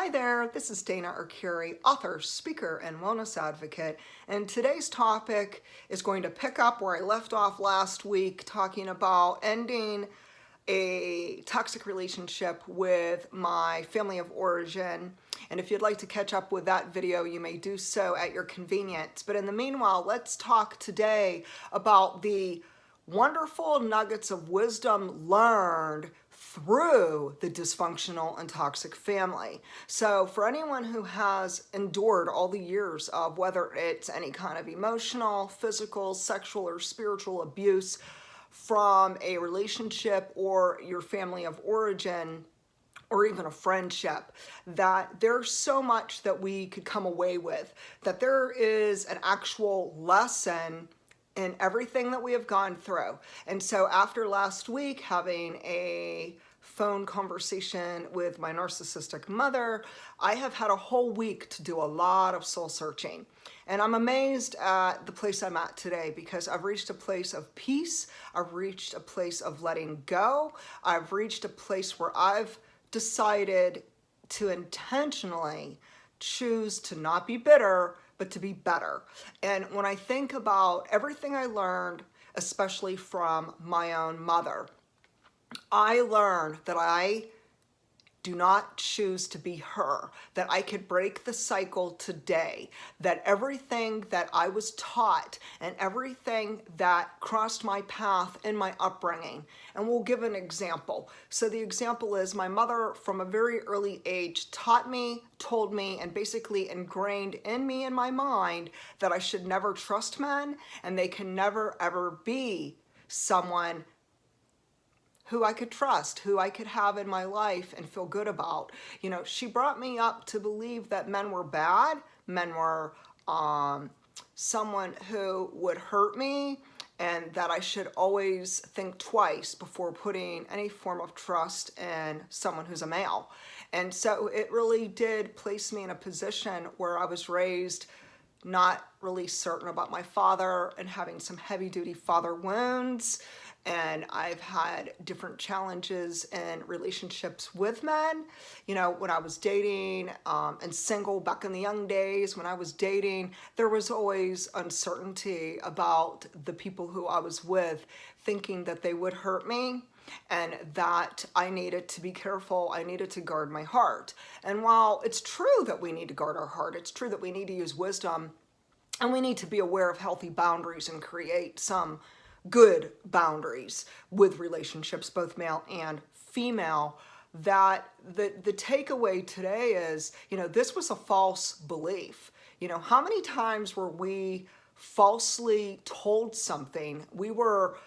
Hi there, this is Dana Arcuri, author, speaker, and wellness advocate, and today's topic is going to pick up where I left off last week, talking about ending a toxic relationship with my family of origin. And if you'd like to catch up with that video, you may do so at your convenience. But in the meanwhile, let's talk today about the wonderful nuggets of wisdom learned through the dysfunctional and toxic family. So for anyone who has endured all the years of whether it's any kind of emotional, physical, sexual, or spiritual abuse from a relationship or your family of origin, or even a friendship, that there's so much that we could come away with, that there is an actual lesson in everything that we have gone through. And so after last week, having a phone conversation with my narcissistic mother, I have had a whole week to do a lot of soul searching. And I'm amazed at the place I'm at today, because I've reached a place of peace. I've reached a place of letting go. I've reached a place where I've decided to intentionally choose to not be bitter, but to be better. And when I think about everything I learned, especially from my own mother, I learned that I do not choose to be her, that I could break the cycle today, that everything that I was taught and everything that crossed my path in my upbringing. And we'll give an example. So the example is my mother from a very early age taught me, told me, and basically ingrained in me, in my mind, that I should never trust men and they can never ever be someone who I could trust, who I could have in my life and feel good about. You know, she brought me up to believe that men were bad, men were someone who would hurt me, and that I should always think twice before putting any form of trust in someone who's a male. And so it really did place me in a position where I was raised not really certain about my father and having some heavy-duty father wounds. And I've had different challenges in relationships with men. You know, when I was dating and single back in the young days, when I was dating, there was always uncertainty about the people who I was with, thinking that they would hurt me and that I needed to be careful. I needed to guard my heart. And while it's true that we need to guard our heart, it's true that we need to use wisdom and we need to be aware of healthy boundaries and create some good boundaries with relationships, both male and female, that the takeaway today is, you know, this was a false belief. You know, how many times were we falsely told something? We were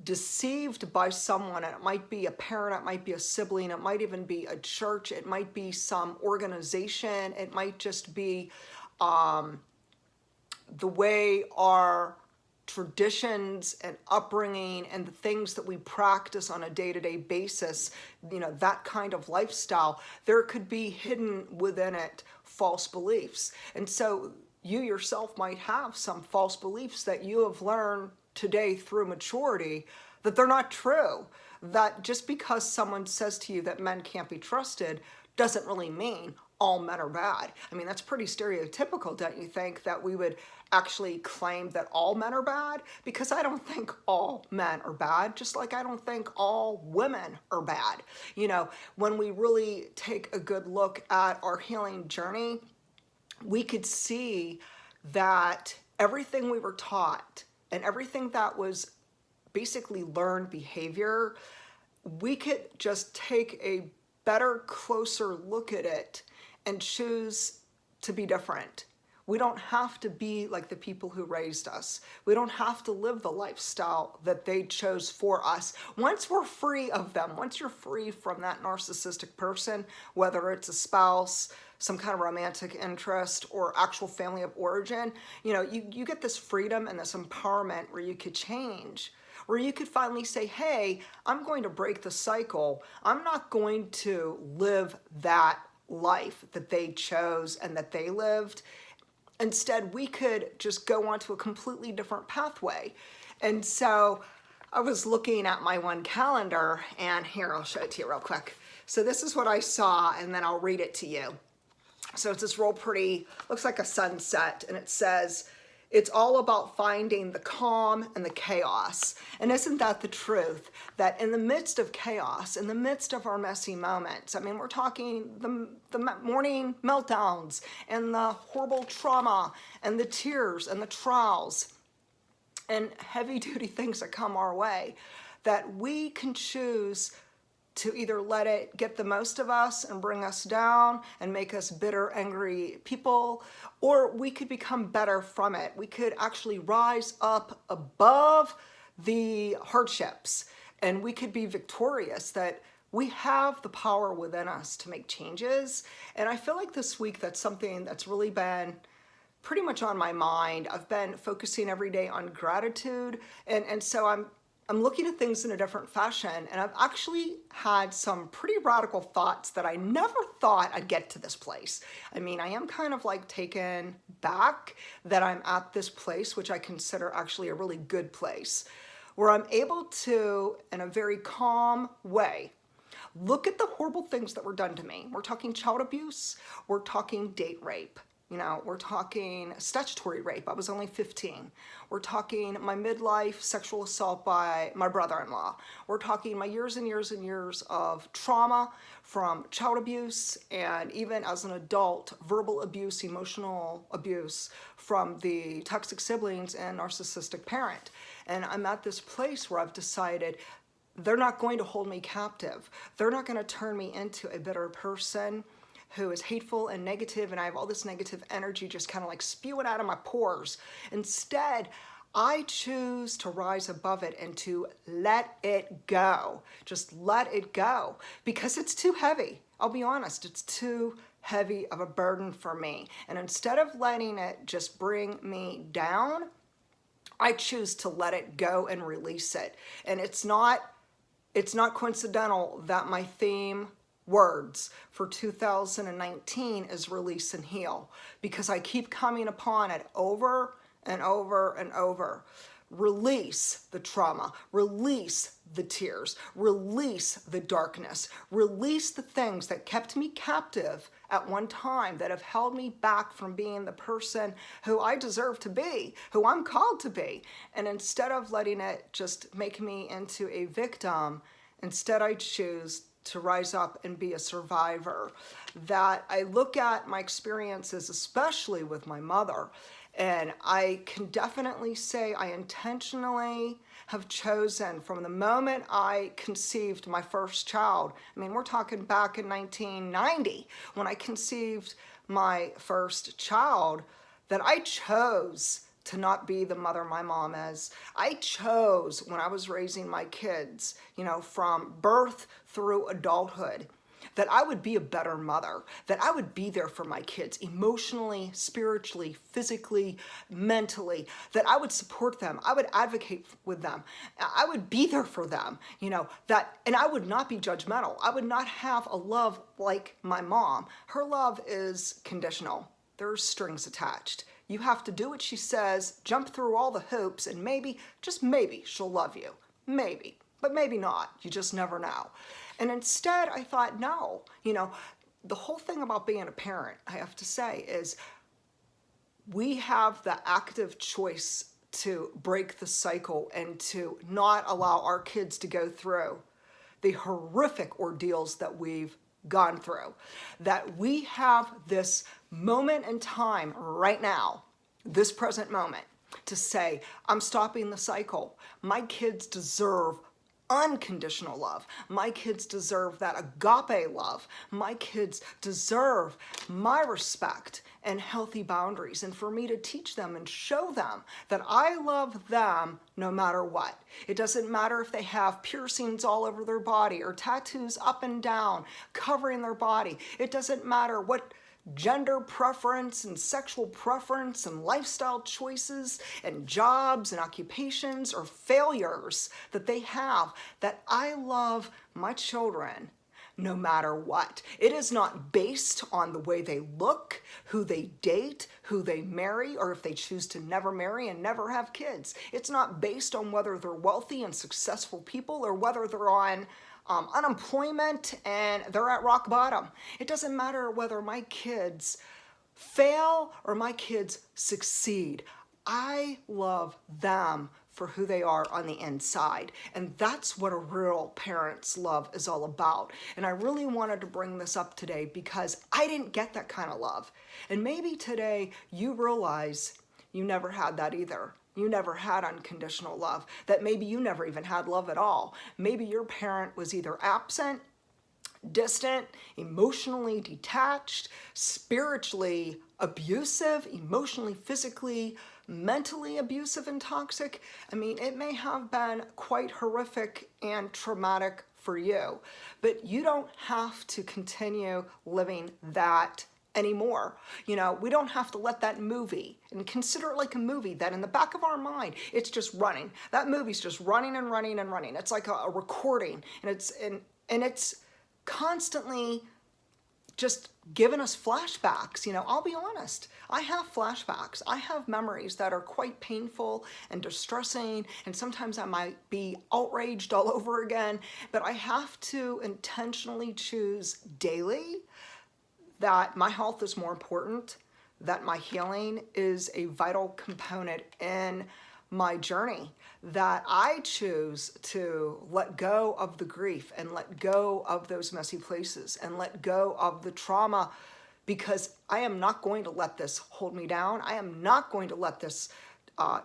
deceived by someone, and it might be a parent, it might be a sibling, it might even be a church, it might be some organization, it might just be the way our traditions and upbringing and the things that we practice on a day-to-day basis, you know, that kind of lifestyle, there could be hidden within it false beliefs. And so you yourself might have some false beliefs that you have learned today through maturity that they're not true. That just because someone says to you that men can't be trusted doesn't really mean all men are bad. I mean, that's pretty stereotypical, don't you think, that we would actually claim that all men are bad? Because I don't think all men are bad, just like I don't think all women are bad. You know, when we really take a good look at our healing journey, we could see that everything we were taught and everything that was basically learned behavior, we could just take a better, closer look at it and choose to be different. We don't have to be like the people who raised us. We don't have to live the lifestyle that they chose for us. Once we're free of them, once you're free from that narcissistic person, whether it's a spouse, some kind of romantic interest, or actual family of origin, you know, you get this freedom and this empowerment where you could change, where you could finally say, hey, I'm going to break the cycle. I'm not going to live that life that they chose and that they lived. Instead, we could just go onto a completely different pathway. And so I was looking at my one calendar, and here, I'll show it to you real quick. So this is what I saw, and then I'll read it to you. So it's this real pretty, looks like a sunset, and it says, it's all about finding the calm and the chaos. And isn't that the truth? That in the midst of chaos, in the midst of our messy moments, I mean, we're talking the morning meltdowns and the horrible trauma and the tears and the trials and heavy duty things that come our way, that we can choose to either let it get the most of us and bring us down and make us bitter, angry people, or we could become better from it. We could actually rise up above the hardships and we could be victorious, that we have the power within us to make changes. And I feel like this week that's something that's really been pretty much on my mind. I've been focusing every day on gratitude, and so I'm looking at things in a different fashion, and I've actually had some pretty radical thoughts that I never thought I'd get to this place. I mean, I am kind of like taken back that I'm at this place, which I consider actually a really good place, where I'm able to, in a very calm way, look at the horrible things that were done to me. We're talking child abuse, we're talking date rape. You know, we're talking statutory rape. I was only 15. We're talking my midlife sexual assault by my brother-in-law. We're talking my years and years and years of trauma from child abuse, and even as an adult, verbal abuse, emotional abuse from the toxic siblings and narcissistic parent. And I'm at this place where I've decided they're not going to hold me captive. They're not going to turn me into a bitter person who is hateful and negative, and I have all this negative energy just kind of like spewing out of my pores. Instead, I choose to rise above it and to let it go. Just let it go, because it's too heavy. I'll be honest, it's too heavy of a burden for me. And instead of letting it just bring me down, I choose to let it go and release it. And it's not coincidental that my theme words for 2019 is release and heal, because I keep coming upon it over and over and over. Release the trauma, release the tears, release the darkness, release the things that kept me captive at one time, that have held me back from being the person who I deserve to be, who I'm called to be. And instead of letting it just make me into a victim, instead I choose to rise up and be a survivor. That I look at my experiences, especially with my mother, and I can definitely say I intentionally have chosen from the moment I conceived my first child. I mean, we're talking back in 1990 when I conceived my first child, that I chose to not be the mother my mom is. I chose, when I was raising my kids, you know, from birth through adulthood, that I would be a better mother, that I would be there for my kids emotionally, spiritually, physically, mentally, that I would support them, I would advocate with them, I would be there for them, you know, that, and I would not be judgmental. I would not have a love like my mom. Her love is conditional. There's strings attached. You have to do what she says, jump through all the hoops, and maybe, just maybe, she'll love you. Maybe, but maybe not. You just never know. And instead, I thought, no, you know, the whole thing about being a parent, I have to say, is we have the active choice to break the cycle and to not allow our kids to go through the horrific ordeals that we've gone through. That we have this moment in time right now, this present moment, to say, I'm stopping the cycle. My kids deserve unconditional love. My kids deserve that agape love. My kids deserve my respect and healthy boundaries, and for me to teach them and show them that I love them no matter what. It doesn't matter if they have piercings all over their body or tattoos up and down covering their body. It doesn't matter what gender preference and sexual preference and lifestyle choices and jobs and occupations or failures that they have, that I love my children no matter what. It is not based on the way they look, who they date, who they marry, or if they choose to never marry and never have kids. It's not based on whether they're wealthy and successful people or whether they're on unemployment and they're at rock bottom. It doesn't matter whether my kids fail or my kids succeed. I love them for who they are on the inside. And that's what a real parent's love is all about. And I really wanted to bring this up today because I didn't get that kind of love. And maybe today you realize you never had that either. You never had unconditional love, that maybe you never even had love at all. Maybe your parent was either absent, distant, emotionally detached, spiritually abusive, emotionally, physically, mentally abusive and toxic. I mean, it may have been quite horrific and traumatic for you, but you don't have to continue living that anymore. You know, we don't have to let that movie, and consider it like a movie that in the back of our mind, it's just running. That movie's just running and running and running. It's like a recording, and it's constantly just giving us flashbacks. You know, I'll be honest, I have flashbacks. I have memories that are quite painful and distressing, and sometimes I might be outraged all over again, but I have to intentionally choose daily that my health is more important, that my healing is a vital component in my journey, that I choose to let go of the grief and let go of those messy places and let go of the trauma, because I am not going to let this hold me down. I am not going to let this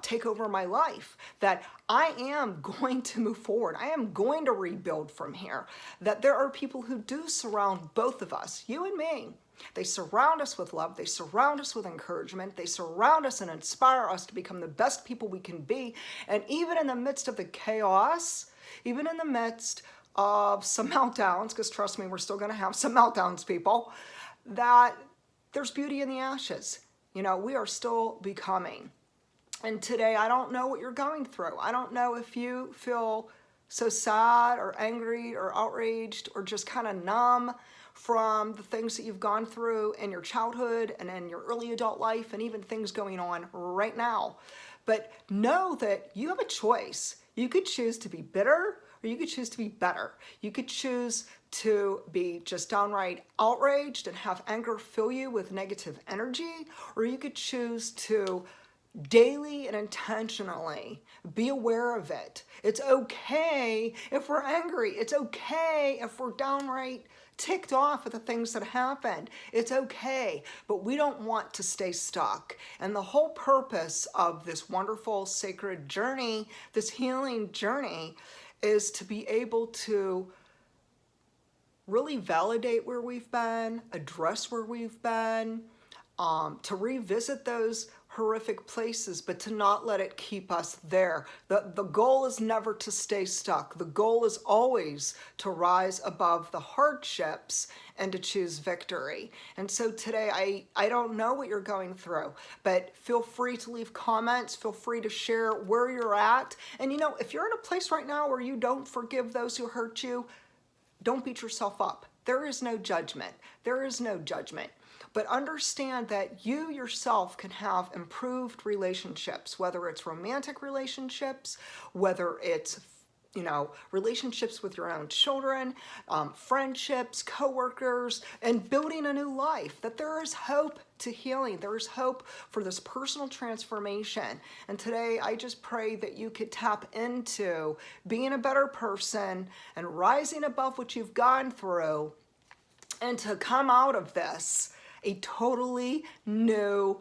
take over my life, that I am going to move forward. I am going to rebuild from here, that there are people who do surround both of us, you and me. They surround us with love. They surround us with encouragement. They surround us and inspire us to become the best people we can be. And even in the midst of the chaos, even in the midst of some meltdowns, because trust me, we're still going to have some meltdowns, people, that there's beauty in the ashes. You know, we are still becoming. And today, I don't know what you're going through. I don't know if you feel so sad or angry or outraged or just kind of numb from the things that you've gone through in your childhood and in your early adult life and even things going on right now. But know that you have a choice. You could choose to be bitter or you could choose to be better. You could choose to be just downright outraged and have anger fill you with negative energy, or you could choose to daily and intentionally be aware of it. It's okay if we're angry. It's okay if we're downright ticked off at the things that happened. It's okay, but we don't want to stay stuck. And the whole purpose of this wonderful sacred journey, this healing journey, is to be able to really validate where we've been, address where we've been, to revisit those horrific places, but to not let it keep us there. The goal is never to stay stuck. The goal is always to rise above the hardships and to choose victory. And so today, I don't know what you're going through, but feel free to leave comments. Feel free to share where you're at. And you know, if you're in a place right now where you don't forgive those who hurt you, don't beat yourself up. There is no judgment. There is no judgment. But understand that you yourself can have improved relationships, whether it's romantic relationships, whether it's, you know, relationships with your own children, friendships, coworkers, and building a new life, that there is hope to healing. There is hope for this personal transformation. And today, I just pray that you could tap into being a better person and rising above what you've gone through, and to come out of this a totally new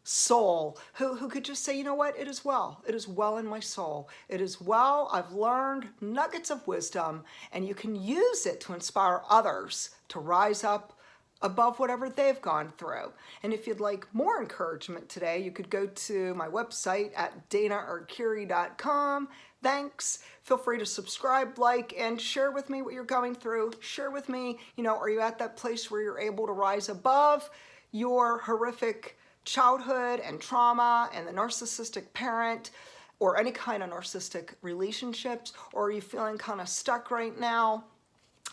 soul who could just say, you know what, it is well. It is well in my soul. It is well. I've learned nuggets of wisdom, and you can use it to inspire others to rise up above whatever they've gone through. And if you'd like more encouragement today, you could go to my website at danaarcuri.com. Thanks. Feel free to subscribe, like, and share with me what you're going through. Share with me, you know, are you at that place where you're able to rise above your horrific childhood and trauma and the narcissistic parent or any kind of narcissistic relationships? Or are you feeling kind of stuck right now?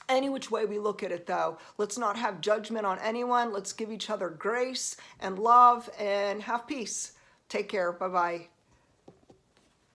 Any which way we look at it, though, let's not have judgment on anyone. Let's give each other grace and love and have peace. Take care. Bye-bye.